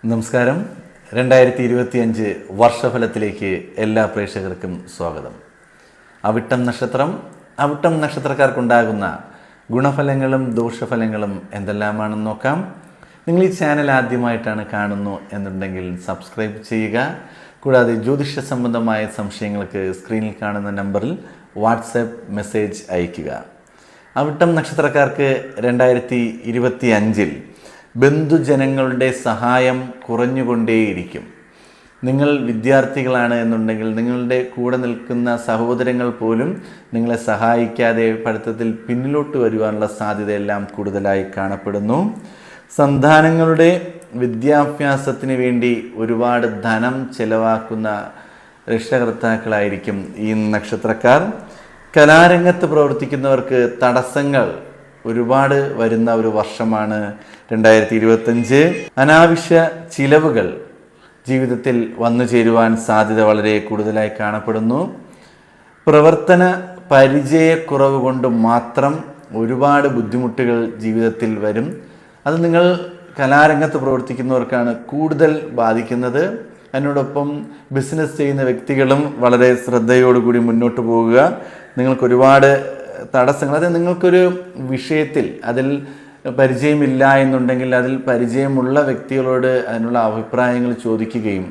നമസ്കാരം. 2025 വർഷഫലത്തിലേക്ക് എല്ലാ പ്രേക്ഷകർക്കും സ്വാഗതം. അവിട്ടം നക്ഷത്രക്കാർക്കുണ്ടാകുന്ന ഗുണഫലങ്ങളും ദോഷഫലങ്ങളും എന്തെല്ലാമാണെന്ന് നോക്കാം. നിങ്ങൾ ഈ ചാനൽ ആദ്യമായിട്ടാണ് കാണുന്നു എന്നുണ്ടെങ്കിൽ സബ്സ്ക്രൈബ് ചെയ്യുക. കൂടാതെ ജ്യോതിഷ സംബന്ധമായ സംശയങ്ങൾക്ക് സ്ക്രീനിൽ കാണുന്ന നമ്പറിൽ വാട്സാപ്പ് മെസ്സേജ് അയയ്ക്കുക. അവിട്ടം നക്ഷത്രക്കാർക്ക് 2025 ബന്ധുജനങ്ങളുടെ സഹായം കുറഞ്ഞുകൊണ്ടേയിരിക്കും. നിങ്ങൾ വിദ്യാർത്ഥികളാണ് എന്നുണ്ടെങ്കിൽ നിങ്ങളുടെ കൂടെ നിൽക്കുന്ന സഹോദരങ്ങൾ പോലും നിങ്ങളെ സഹായിക്കാതെ പഠിത്തത്തിൽ പിന്നിലോട്ട് വരുവാനുള്ള സാധ്യതയെല്ലാം കൂടുതലായി കാണപ്പെടുന്നു. സന്താനങ്ങളുടെ വിദ്യാഭ്യാസത്തിന് വേണ്ടി ഒരുപാട് ധനം ചെലവാക്കുന്ന രക്ഷകർത്താക്കളായിരിക്കും ഈ നക്ഷത്രക്കാർ. കലാരംഗത്ത് പ്രവർത്തിക്കുന്നവർക്ക് തടസ്സങ്ങൾ ഒരുപാട് വരുന്ന ഒരു വർഷമാണ് 2025. അനാവശ്യ ചിലവുകൾ ജീവിതത്തിൽ വന്നു ചേരുവാൻ സാധ്യത വളരെ കൂടുതലായി കാണപ്പെടുന്നു. പ്രവർത്തന പരിചയക്കുറവ് കൊണ്ട് മാത്രം ഒരുപാട് ബുദ്ധിമുട്ടുകൾ ജീവിതത്തിൽ വരും. അത് നിങ്ങൾ കലാരംഗത്ത് പ്രവർത്തിക്കുന്നവർക്കാണ് കൂടുതൽ ബാധിക്കുന്നത്. അതിനോടൊപ്പം ബിസിനസ് ചെയ്യുന്ന വ്യക്തികളും വളരെ ശ്രദ്ധയോടുകൂടി മുന്നോട്ട് പോകുക. നിങ്ങൾക്കൊരുപാട് തടസ്സങ്ങൾ, അതായത് നിങ്ങൾക്കൊരു വിഷയത്തിൽ അതിൽ പരിചയമില്ല എന്നുണ്ടെങ്കിൽ അതിൽ പരിചയമുള്ള വ്യക്തികളോട് അതിനുള്ള അഭിപ്രായങ്ങൾ ചോദിക്കുകയും